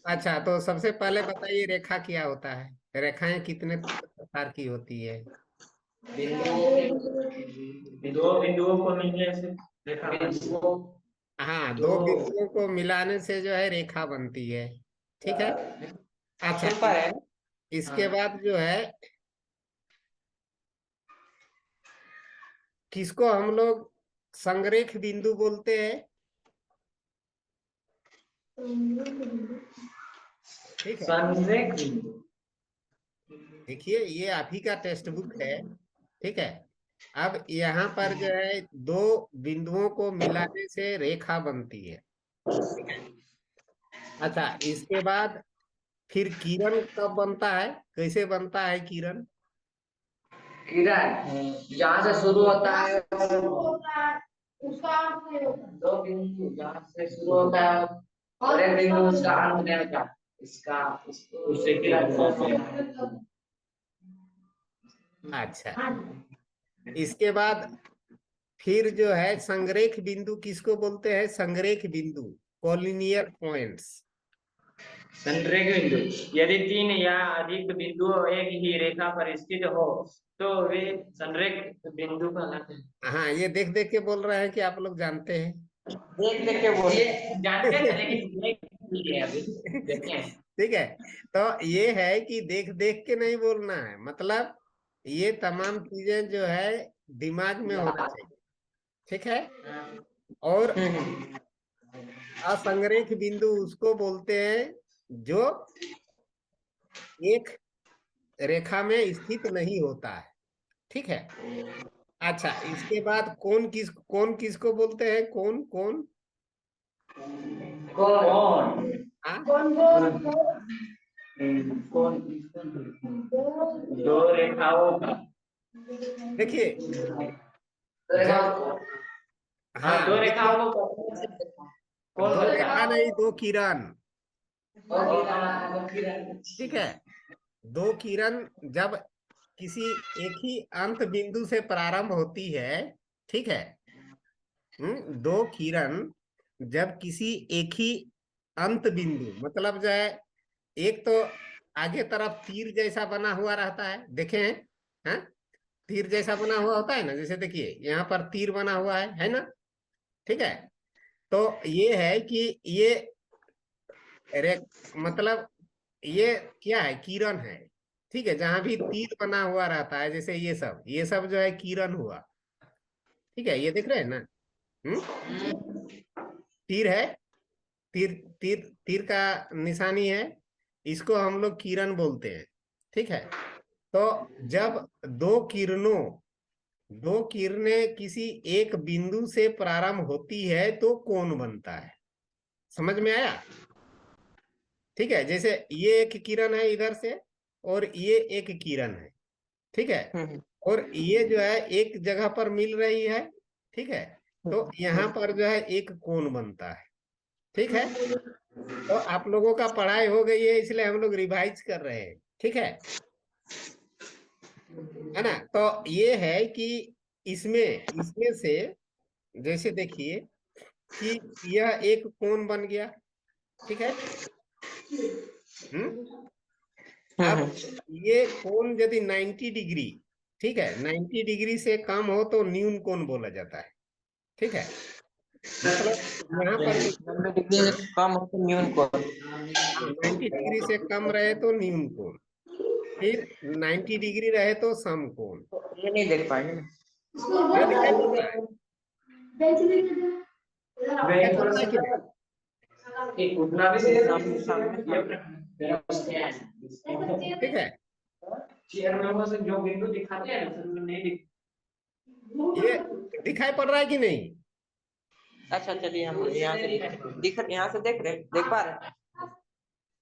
अच्छा, तो सबसे पहले बताइए रेखा क्या होता है, रेखाएं कितने प्रकार की होती है। दो बिंदुओं को मिलने से रेखा बनती है। हाँ, दो दो बिंदुओं को मिलाने से जो है रेखा बनती है। ठीक है। अच्छा, ऑप्शन पर है। इसके हाँ। बाद जो है किसको हम लोग संरेख बिंदु बोलते हैं। ठीक है। संरेख बिंदु। देखिए, ये आप ही का टेक्स्ट बुक है। ठीक है। अब यहाँ पर जो है दो बिंदुओं को मिलाने से रेखा बनती है। ठीक है। अच्छा, इसके बाद फिर किरण कब बनता है, कैसे बनता है किरण। किरण जहाँ से शुरू होता है दो बिंदु जहाँ से शुरू होता है और एक बिंदु उसका अंत नहीं होता। इसका उससे किरण बनते हैं। अच्छा, इसके बाद फिर जो है संरेख बिंदु किसको बोलते हैं, संरेख बिंदु, कॉलिनियर पॉइंट्स। संरेख बिंदु यदि तीन या अधिक बिंदु एक ही रेखा पर स्थित हो तो वे संरेख बिंदु कहलाते हैं। हाँ, ये देख देख के बोल रहे हैं कि आप लोग जानते हैं। देख देख के बोले जानते थे लेकिन देख लिए अभी देखे हैं। ठीक है। तो ये है कि देख देख के नहीं बोलना है, मतलब ये तमाम चीजें जो है दिमाग में होना चाहिए। ठीक है। और हम्म। असंरेख बिंदु उसको बोलते हैं जो एक रेखा में स्थित नहीं होता है। ठीक है। अच्छा, इसके बाद कौन किसको बोलते हैं, कौन कौन। कौन हाँ, कौन दो रेखाओं का देखिए, दो जब, रेखाओं को हाँ हाँ दो देखिए, रेखाओं को कौन दो बोलता रेखा है। नहीं, दो किरण। ओके। ठीक है। दो किरण जब किसी एक ही अंत बिंदु से प्रारंभ होती है। ठीक है। दो किरण जब किसी एक ही अंत बिंदु, मतलब जो है एक तो आगे तरफ तीर जैसा बना हुआ रहता है, देखे हैं। हाँ, तीर जैसा बना हुआ होता है ना, जैसे देखिए यहाँ पर तीर बना हुआ है ना। ठीक है। तो ये है कि ये रे मतलब ये क्या है, किरण है। ठीक है, जहां भी तीर बना हुआ रहता है, जैसे ये सब जो है किरण हुआ। ठीक है, ये देख रहे हैं ना। हम्म तीर है, तीर तीर तीर का निशानी है, इसको हम लोग किरण बोलते हैं। ठीक है। तो जब दो किरणों दो किरणें किसी एक बिंदु से प्रारंभ होती है तो कोण बनता है। समझ में आया। ठीक है, जैसे ये एक किरण है इधर से और ये एक किरण है। ठीक है। और ये जो है एक जगह पर मिल रही है। ठीक है। तो यहाँ पर जो है एक कोण बनता है। ठीक है। तो आप लोगों का पढ़ाई हो गई है, इसलिए हम लोग रिवाइज कर रहे हैं। ठीक है ना। तो ये है कि इसमें इसमें से जैसे देखिए कि यह एक कोण बन गया। ठीक है। हम्म अब ये कोण यदि 90 डिग्री, ठीक है, 90 डिग्री से कम हो तो न्यून कोण बोला जाता है। ठीक है। मतलब यहाँ पर देखिए, 90 डिग्री हाँ से कम हो तो न्यून कोण। हाँ, 90 डिग्री से कम रहे तो न्यून कोण, फिर 90 डिग्री रहे तो सम कोण। ये नहीं देख पाएंगे ना। ये दिखाई पड़ रहा है, दिखाई पड़ रहा है कि नहीं। एक उतना भी सामने सामने ठीक है। चेयर में से जो बिंदु दिखाते हैं ना सर में नहीं दिख। ये दिखाई पड़ रहा है कि नहीं। अच्छा चलिए हम यहाँ से दिख यहाँ से देख पा रहे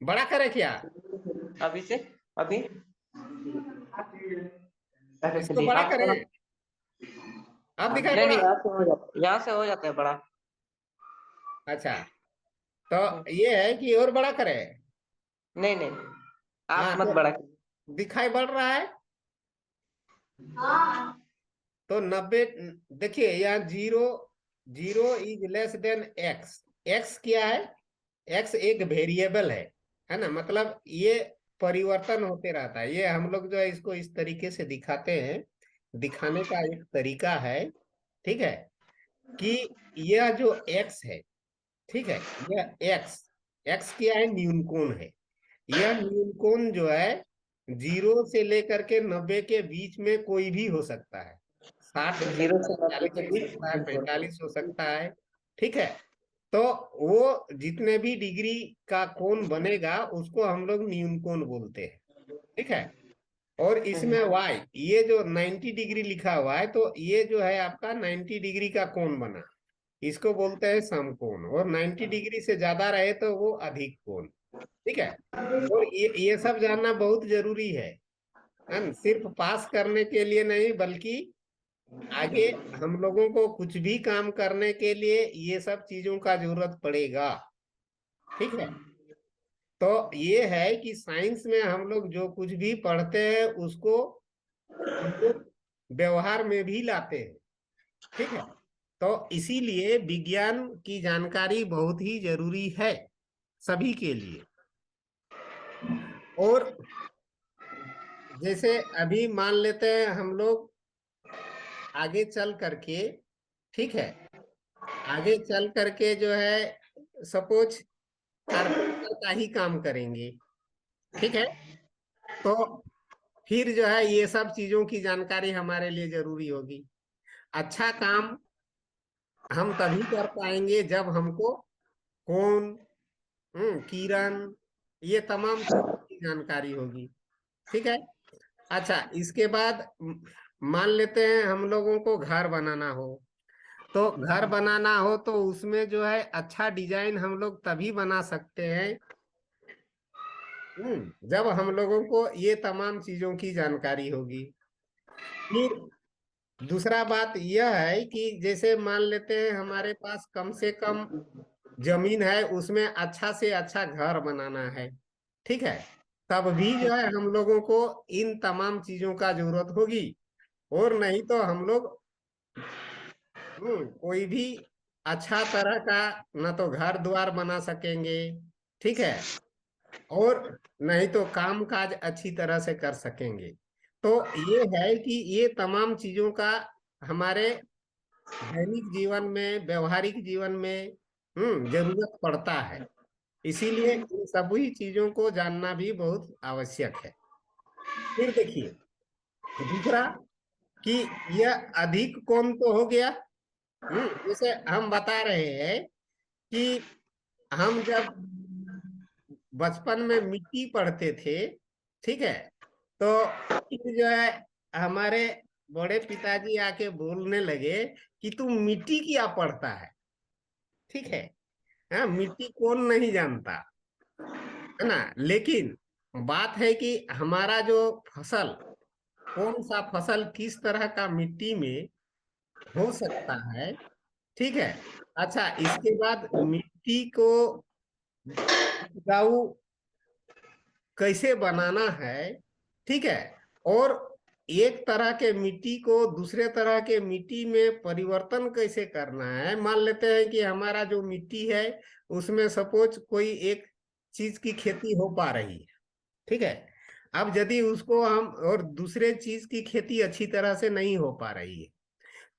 बड़ा करे क्या, हैं अभी से अभी। अरे इसको चलिए बड़ा आप करे, थोड़ा अब दिखाई नहीं पड़ा। नहीं यहाँ से हो जाता है बड़ा। अच्छा, तो ये है कि और बड़ा करे। नहीं नहीं आप हाँ, मत तो बड़ा दिखाई पड़ रहा है। तो 90, देखिए यहाँ zero, zero is less than x. X क्या है, एक्स एक वेरिएबल है। है ना, मतलब ये परिवर्तन होते रहता है। ये हम लोग जो है इसको इस तरीके से दिखाते हैं, दिखाने का एक तरीका है, ठीक है, कि यह जो एक्स है, ठीक है, यह एक्स, एक्स क्या है, न्यून कोण है। यह न्यून कोण जो है 0 से लेकर के 90 के बीच में कोई भी हो सकता है। 60 हो जीरो सकता है, से 90 40 के हो बीच सकता है, बिल्कुल। 45 हो सकता है, ठीक है। तो वो जितने भी डिग्री का कोण बनेगा उसको हम लोग न्यून कोण बोलते हैं, ठीक है। और इसमें वाई, ये जो 90 डिग्री लिखा हुआ है, तो ये जो है आपका 90 डिग्री का कोण बना, इसको बोलते हैं समकोण। और 90 डिग्री से ज्यादा रहे तो वो अधिक कोण, ठीक है। और ये सब जानना बहुत जरूरी है न? सिर्फ पास करने के लिए नहीं, बल्कि आगे हम लोगों को कुछ भी काम करने के लिए ये सब चीजों का जरूरत पड़ेगा, ठीक है। तो ये है कि साइंस में हम लोग जो कुछ भी पढ़ते हैं उसको हम लोग व्यवहार में भी लाते हैं, ठीक है। तो इसीलिए विज्ञान की जानकारी बहुत ही जरूरी है सभी के लिए। और जैसे अभी मान लेते हैं हम लोग आगे चल करके, ठीक है, आगे चल करके जो है सपोज कारपेंटर का ही काम करेंगे, ठीक है। तो फिर जो है ये सब चीजों की जानकारी हमारे लिए जरूरी होगी। अच्छा काम हम तभी कर पाएंगे जब हमको कोण, किरण, ये तमाम चीजों की जानकारी होगी, ठीक है। अच्छा, इसके बाद मान लेते हैं हम लोगों को घर बनाना हो, तो घर बनाना हो तो उसमें जो है अच्छा डिजाइन हम लोग तभी बना सकते हैं, जब हम लोगों को ये तमाम चीजों की जानकारी होगी। फिर दूसरा बात यह है कि जैसे मान लेते हैं हमारे पास कम से कम जमीन है, उसमें अच्छा से अच्छा घर बनाना है, ठीक है। तब भी जो है हम लोगों को इन तमाम चीजों का जरूरत होगी। और नहीं तो हम लोग कोई भी अच्छा तरह का न तो घर द्वार बना सकेंगे, ठीक है, और नहीं तो काम काज अच्छी तरह से कर सकेंगे। तो ये है कि ये तमाम चीजों का हमारे दैनिक जीवन में, व्यवहारिक जीवन में जरूरत पड़ता है। इसीलिए इन सभी चीजों को जानना भी बहुत आवश्यक है। फिर देखिए दूसरा, कि यह अधिक कौन तो हो गया। जैसे हम बता रहे हैं कि हम जब बचपन में मिट्टी पढ़ते थे, ठीक है, तो फिर जो है हमारे बड़े पिताजी आके बोलने लगे कि तू मिट्टी क्या पढ़ता है, ठीक है। हाँ, मिट्टी कौन नहीं जानता, है ना। लेकिन बात है कि हमारा जो फसल, कौन सा फसल किस तरह का मिट्टी में हो सकता है, ठीक है। अच्छा, इसके बाद मिट्टी को उपजाऊ कैसे बनाना है, ठीक है। और एक तरह के मिट्टी को दूसरे तरह के मिट्टी में परिवर्तन कैसे करना है। मान लेते हैं कि हमारा जो मिट्टी है उसमें सपोज कोई एक चीज की खेती हो पा रही है, ठीक है। अब यदि उसको हम और दूसरे चीज की खेती अच्छी तरह से नहीं हो पा रही है,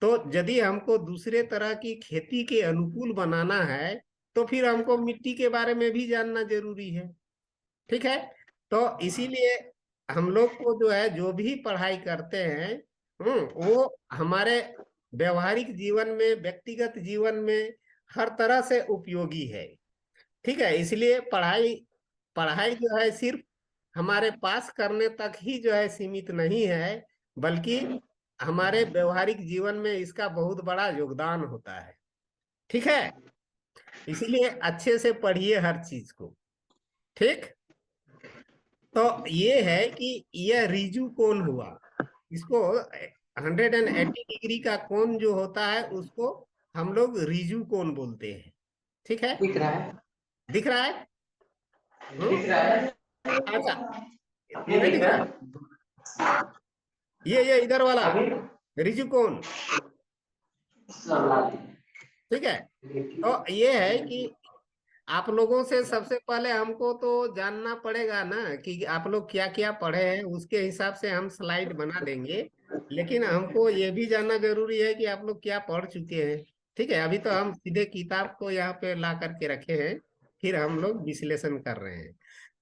तो यदि हमको दूसरे तरह की खेती के अनुकूल बनाना है, तो फिर हमको मिट्टी के बारे में भी जानना जरूरी है, ठीक है। तो इसीलिए हम लोग को जो है जो भी पढ़ाई करते हैं, वो हमारे व्यवहारिक जीवन में, व्यक्तिगत जीवन में हर तरह से उपयोगी है, ठीक है। इसलिए पढ़ाई पढ़ाई जो है सिर्फ हमारे पास करने तक ही जो है सीमित नहीं है, बल्कि हमारे व्यवहारिक जीवन में इसका बहुत बड़ा योगदान होता है, ठीक है। इसीलिए अच्छे से पढ़िए हर चीज को, ठीक। तो ये है कि यह रिजु कोण हुआ। इसको 180 डिग्री का कोण जो होता है उसको हम लोग रिजु कोण बोलते हैं, ठीक है। दिख रहा है। दिख रहा है। दिख हम्म। रहा है। अच्छा, ये नहीं दिख दिख रहा रहा है। है ये इधर वाला अभी। रिजु कोण, ठीक है। तो ये है कि आप लोगों से सबसे पहले हमको तो जानना पड़ेगा ना कि आप लोग क्या क्या पढ़े हैं, उसके हिसाब से हम स्लाइड बना देंगे। लेकिन हमको ये भी जानना जरूरी है कि आप लोग क्या पढ़ चुके हैं। ठीक है, अभी तो हम सीधे किताब को यहाँ पे ला करके रखे हैं, फिर हम लोग विश्लेषण कर रहे हैं।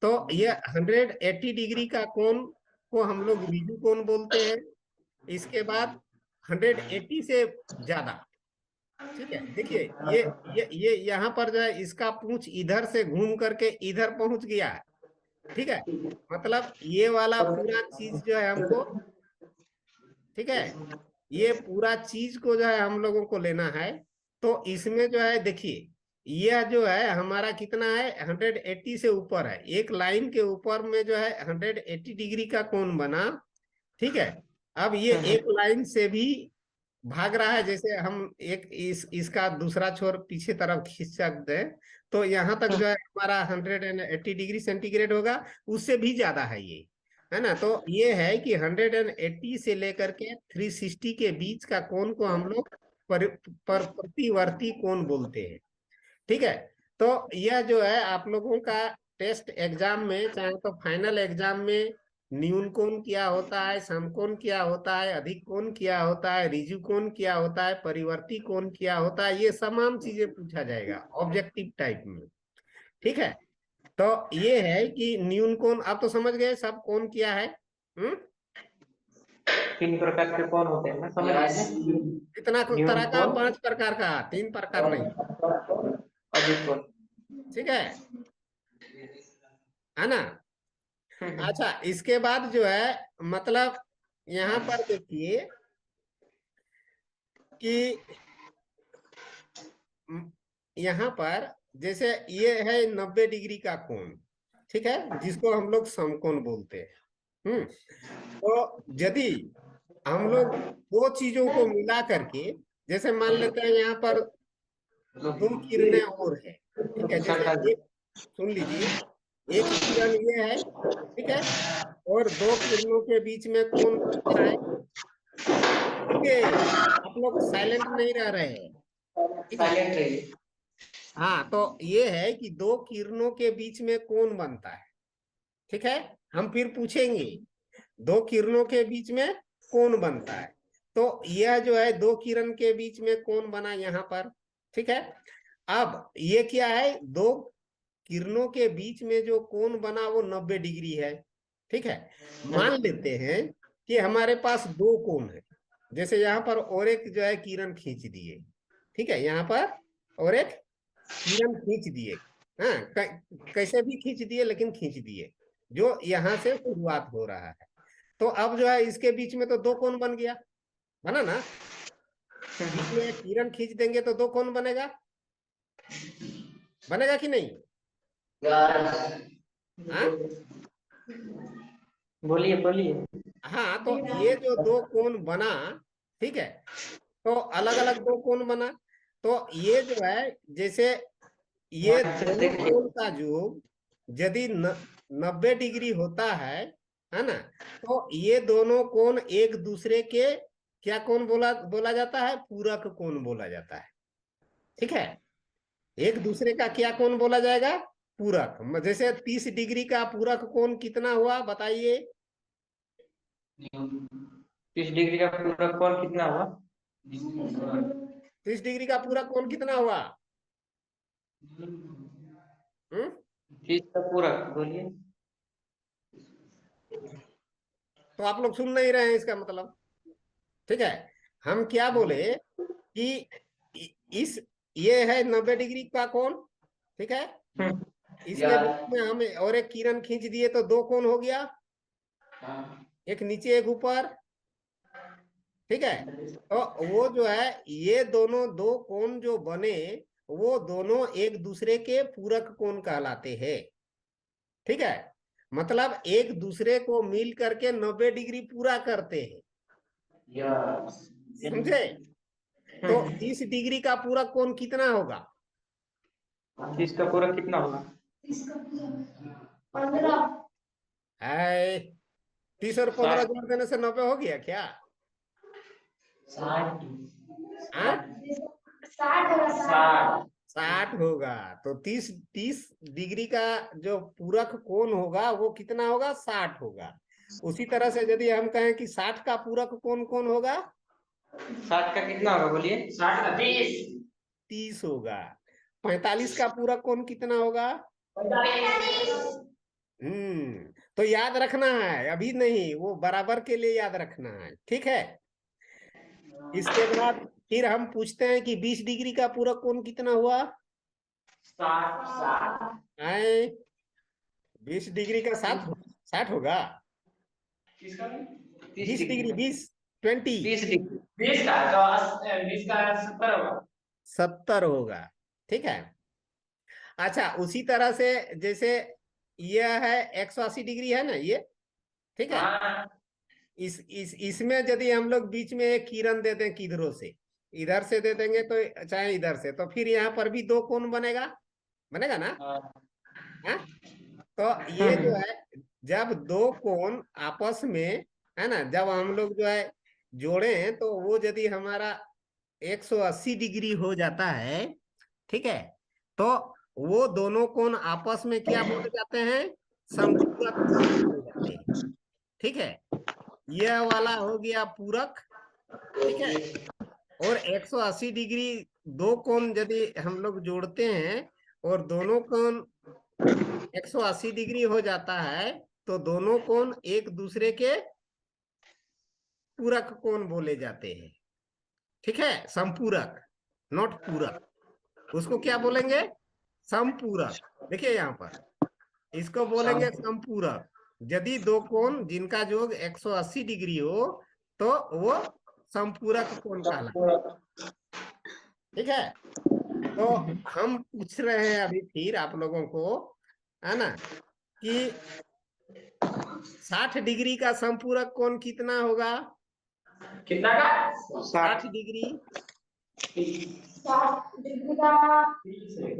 तो ये 180 डिग्री का कोण को हम लोग रिजु कोण बोलते हैं। इसके बाद 180 से ज्यादा, ठीक है, देखिए ये यहाँ पर जो है इसका पूंछ इधर से घूम करके इधर पहुंच गया है। ठीक है, मतलब ये वाला पूरा चीज जो है हमको, ठीक है, ये पूरा चीज को जो है हम लोगों को लेना है। तो इसमें जो है देखिए, यह जो है हमारा कितना है, 180 से ऊपर है, एक लाइन के ऊपर में जो है 180 डिग्री का कोण बना। ठीक है, अब ये एक लाइन से भी भाग रहा है, जैसे हम एक इसका दूसरा छोर पीछे तरफ खींच सकते हैं, तो यहाँ तक जो है हमारा 180 डिग्री सेंटीग्रेड होगा, उससे भी ज्यादा है ये, है ना। तो ये है कि 180 से लेकर के 360 के बीच का कोण को हम लोग प्रतिवर्ती कोण बोलते हैं। ठीक है, तो यह जो है आप लोगों का टेस्ट एग्जाम में, चाहे तो फाइनल एग्जाम में, न्यून कोण क्या होता है, समकोण क्या होता है, अधिक कोण क्या होता है, रिजु कोण क्या होता है, परिवर्ती कोण क्या होता है, ये तमाम चीजें पूछा जाएगा ऑब्जेक्टिव टाइप में। ठीक है, तो ये है कि न्यून कोण आप तो समझ गए सब कोण क्या है। हम्म, 3 प्रकार के कौन होते हैं ना, समझ लीजिए। कितना तरह न्यून का, कौन, 5 प्रकार का, 3 प्रकार नहीं। अधिक कौन। ठीक है ना। अच्छा, इसके बाद जो है, मतलब यहाँ पर देखिए कि यहाँ पर जैसे ये है 90 डिग्री का कोण, ठीक है, जिसको हम लोग समकोण बोलते हैं। तो यदि हम लोग दो चीजों को मिला करके, जैसे मान लेते हैं यहाँ पर दो किरणें और है, ठीक है, जैसे एक, सुन लीजिए, एक किरण ये है, ठीक है, और दो किरणों के बीच में कोण कितना है। ठीक है, आप लोग साइलेंट नहीं रह रहे हैं। ठीक है, साइलेंट रहिए। हाँ, तो ये है कि दो किरणों के बीच में कोण बनता है। ठीक है, हम फिर पूछेंगे दो किरणों के बीच में कौन बनता है। तो यह जो है दो किरण के बीच में कौन बना यहाँ पर। ठीक है, अब ये क्या है, दो किरणों के बीच में जो कोण बना वो 90 डिग्री है। ठीक है, मान लेते हैं कि हमारे पास दो कोण है, जैसे यहाँ पर और एक जो है किरण खींच दिए। ठीक है, यहाँ पर और एक किरण खींच दिए। हाँ, कैसे भी खींच दिए, लेकिन खींच दिए, जो यहाँ से शुरुआत हो रहा है। तो अब जो है इसके बीच में तो दो कोण बन गया, बना ना। बीच में एक किरण खींच देंगे तो दो कोण बनेगा, बनेगा कि नहीं। हाँ, बोलिए बोलिए। हाँ, तो ये जो दो कोण बना, ठीक है, तो अलग अलग दो कोण बना। तो ये जो है, जैसे ये दोनों देखिए, कोण का योग यदि 90 डिग्री होता है ना, तो ये दोनों कोण एक दूसरे के क्या कोण बोला बोला जाता है, पूरक कोण बोला जाता है। ठीक है, एक दूसरे का क्या कोण बोला जाएगा, पूरक। जैसे 30 डिग्री का पूरक कोण कितना हुआ बताइए। 30 डिग्री का पूरा कौन कितना हुआ। 30 डिग्री का पूरक कोण कितना हुआ। हम्म, 30 का पूरा बोलिए। तो आप लोग सुन नहीं रहे हैं इसका मतलब। ठीक है, हम क्या बोले कि इस, ये है 90 डिग्री का कोण। ठीक है, इसके बीच में हम और एक किरण खींच दिए तो दो कोण हो गया, एक नीचे एक ऊपर। ठीक है, तो वो जो है, ये दोनों दो कोण जो बने, वो दोनों एक दूसरे के पूरक कोण कहलाते हैं। ठीक है, मतलब एक दूसरे को मिल करके 90 डिग्री पूरा करते हैं। समझे। तो 30 डिग्री का पूरक कोण कितना होगा। 30 का पूरा कितना होगा। है 30 और 15 60। जोड़ देने से 90 हो गया क्या। 60। हाँ, 60। 60 होगा। तो 30 डिग्री का जो पूरक कोण होगा वो कितना होगा? 60 होगा। उसी तरह से यदि हम कहें कि 60 का पूरक कोण कौन होगा? 60 का कितना होगा बोलिए? 60 का 30। 30 होगा। 45 का पूरक कोण कितना होगा? 45। तो याद रखना है, अभी नहीं, वो बराबर के लिए याद रखना है, ठीक है। इसके बाद फिर हम पूछते हैं कि 20 डिग्री का पूरक कोण कितना हुआ? 60। आए, 20 डिग्री का 60 होगा। किसका? 30 बीस डिग्री डिग्री का 20 30 डिग्री 20 का तो 20 का 70 होगा। 70 होगा, ठीक है। अच्छा, उसी तरह से जैसे ये है 180 डिग्री है ना ये, ठीक है। हाँ। इसमें यदि हम लोग बीच में एक किरण दे दें किधरों से, इधर से दे देंगे तो चाहे इधर से, तो फिर यहाँ पर भी दो कोण बनेगा, बनेगा ना? हाँ। हाँ। तो ये जो है, जब दो कोण आपस में, है ना, जब हम लोग जो है जोड़े हैं, तो वो यदि हमारा 180 डिग्री हो जाता है, ठीक है, तो वो दोनों कोण आपस में क्या बोले जाते हैं? समपूरक कोण बोले जाते हैं, ठीक है। यह वाला हो गया पूरक, ठीक है। और 180 डिग्री दो कोण यदि हम लोग जोड़ते हैं और दोनों कोण 180 डिग्री हो जाता है, तो दोनों कोण एक दूसरे के पूरक कोण बोले जाते हैं, ठीक है। संपूरक, नॉट पूरक। उसको क्या बोलेंगे? संपूरक। देखिए यहाँ पर, इसको बोलेंगे संपूरक यदि दो कोण जिनका योग 180 डिग्री हो, तो वो संपूरक कोण कहलाता है, ठीक है। तो हम पूछ रहे हैं अभी फिर आप लोगों को, है ना, कि 60 डिग्री का संपूरक कोण कितना होगा? कितना का? 60 डिग्री 60 डिग्री का 30 है।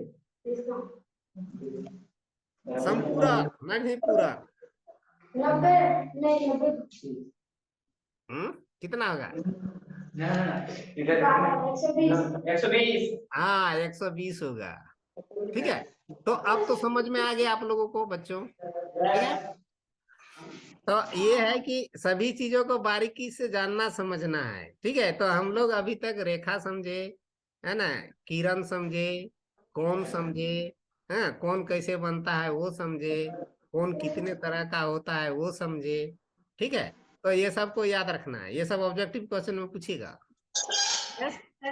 संपूरक, नहीं पूरक। 90 नहीं 90। कितना होगा? इधर 120। हाँ, 120 होगा, ठीक है। तो अब तो समझ में आ गया आप लोगों को बच्चों, ठीक है। तो ये है कि सभी चीजों को बारीकी से जानना समझना है, ठीक है। तो हम लोग अभी तक रेखा समझे, है ना, किरण समझे, कौन समझे, हाँ, कौन कैसे बनता है वो समझे, कौन कितने तरह का होता है वो समझे, ठीक है। तो ये सबको याद रखना है, ये सब ऑब्जेक्टिव क्वेश्चन में पूछेगा, ठीक है?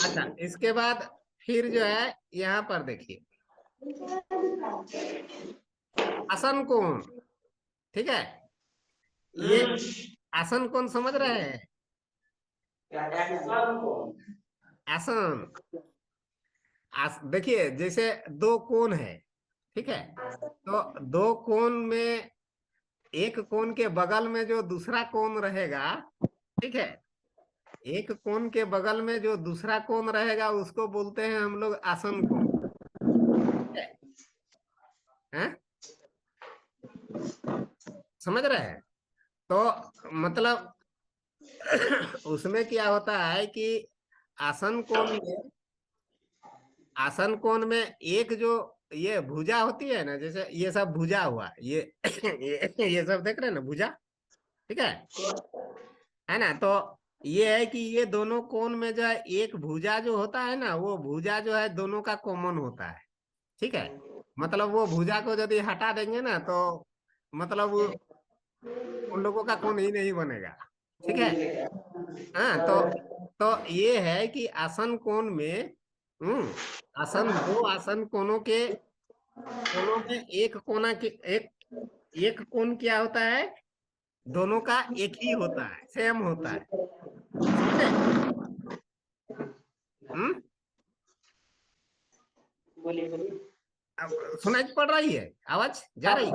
अच्छा, इसके बाद फिर जो है यहाँ पर देखिए, आसन कोण, ठीक है। ये आसन कोण समझ रहे हैं? आसन, देखिए जैसे दो कोण है, ठीक है। तो दो कोण में एक कोण के बगल में जो दूसरा कोण रहेगा, ठीक है, एक कोण के बगल में जो दूसरा कोण रहेगा उसको बोलते हैं हम लोग आसन कोण, ठीक है? हैं? समझ रहे हैं? तो मतलब उसमें क्या होता है कि आसन कोण में, आसन कोण में एक जो ये भुजा होती है ना, जैसे ये सब भुजा हुआ, ये ये सब देख रहे हैं ना भुजा, ठीक है ना। तो ये है कि ये दोनों कोण में जो है एक भुजा जो होता है ना, वो भुजा जो है दोनों का कॉमन होता है, ठीक है। मतलब वो भुजा को यदि हटा देंगे ना, तो मतलब उन लोगों का कोण ही नहीं बनेगा, ठीक है। हाँ, तो ये है कि आसन कोण में, आसन दो आसन कोणों में एक कोना के एक एक कोण क्या होता है? दोनों का एक ही होता है, सेम होता है, समझे? हम्म। बोलिए बोलिए। अब सुनाई पड़ रही है? आवाज जा रही है?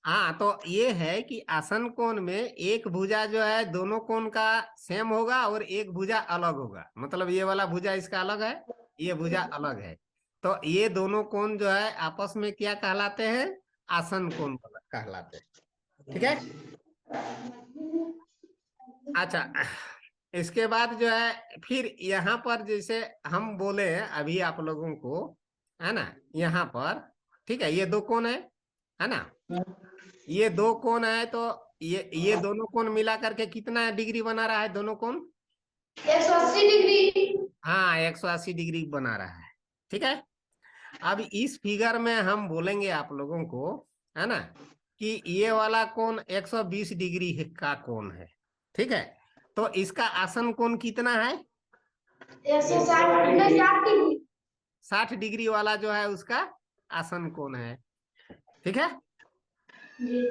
हाँ, तो ये है कि आसन कोण में एक भुजा जो है दोनों कोण का सेम होगा और एक भुजा अलग होगा, मतलब ये वाला भुजा इसका अलग है, ये भुजा अलग है। तो ये दोनों कोण जो है आपस में क्या कहलाते हैं? आसन कोण कहलाते हैं, ठीक है। अच्छा, इसके बाद जो है फिर यहाँ पर जैसे हम बोले अभी आप लोगों को, है ना, यहाँ पर, ठीक है, ये दो कोण है ना, ये दो कोण है, तो ये दोनों कोण मिला करके कितना डिग्री बना रहा है, दोनों कोण? 180 डिग्री। हाँ, 180 डिग्री बना रहा है। ठीक है, अब इस फिगर में हम बोलेंगे आप लोगों को, है ना, कि ये वाला कोण 120 डिग्री का कोण है। ठीक है, तो इसका आसन कोण कितना है? 160 डिग्री। 60 डिग्री वाला जो है उसका आसन कोण है। ठीक है, जी।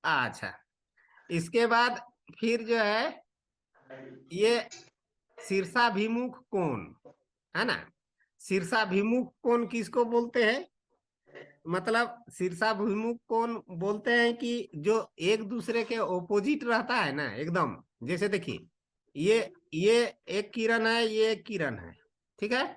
अच्छा, इसके बाद फिर जो है ये शीर्षाभिमुख कोण, है ना, शीर्षाभिमुख कोण किसको बोलते हैं? मतलब शीर्षाभिमुख कोण बोलते हैं कि जो एक दूसरे के ओपोजिट रहता है ना, एकदम, जैसे देखिए ये एक किरण है, ये एक किरण है। ठीक है,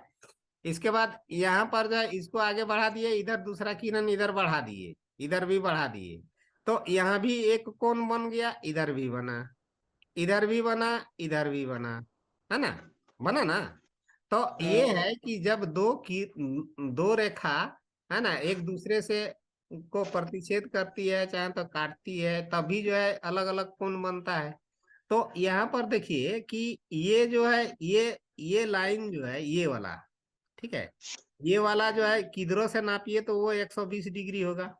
इसके बाद यहाँ पर जो है इसको आगे बढ़ा दिए, इधर दूसरा किरण इधर बढ़ा दिए, इधर भी बढ़ा दिए, तो यहाँ भी एक कोण बन गया, इधर भी बना, इधर भी बना, इधर भी बना, है ना, बना ना। तो ये है कि जब दो रेखा, है ना, एक दूसरे से को प्रतिच्छेद करती है, चाहे तो काटती है, तभी जो है अलग अलग कोण बनता है। तो यहाँ पर देखिए कि ये जो है ये लाइन जो है ये वाला, ठीक है, ये वाला जो है किधरों से नापिए तो वो 120 डिग्री होगा,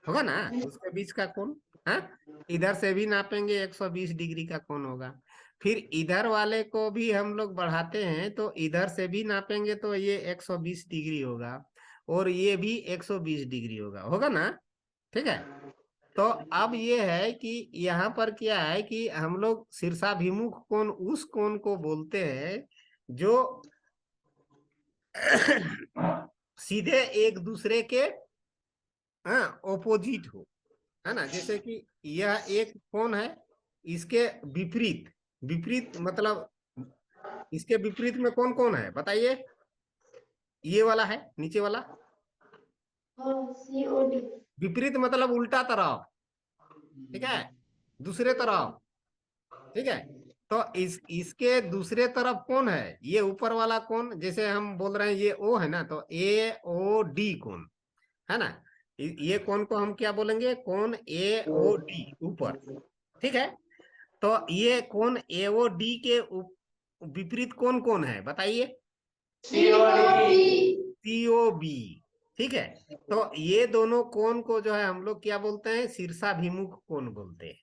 होगा ना, उसके बीच का कोण। हाँ, इधर से भी नापेंगे 120 डिग्री का कोण होगा। फिर इधर वाले को भी हम लोग बढ़ाते हैं तो इधर से भी नापेंगे तो ये 120 डिग्री होगा, और ये भी 120 डिग्री होगा, होगा ना। ठीक है, तो अब ये है कि यहाँ पर क्या है कि हम लोग शीर्षाभिमुख कोण उस कोण को बोलते हैं जो सीधे एक दूसरे के, हाँ, ओपोजिट हो, है ना, जैसे कि यह एक कोण है, इसके विपरीत, विपरीत मतलब इसके विपरीत में कौन कौन है बताइए? ये वाला है, नीचे वाला। COD। विपरीत मतलब उल्टा तरफ, ठीक है, दूसरे तरफ। ठीक है, तो इसके दूसरे तरफ कौन है? ये ऊपर वाला कौन, जैसे हम बोल रहे हैं ये ओ है ना, तो AOD कौन, है ना, ये कौन को हम क्या बोलेंगे? कौन AOD ऊपर। ठीक है, तो ये कौन AOD के विपरीत कौन कौन है बताइए? COB। COB। ठीक है, तो ये दोनों कोण को जो है हम लोग क्या बोलते हैं? शीर्षाभिमुख कोण बोलते हैं।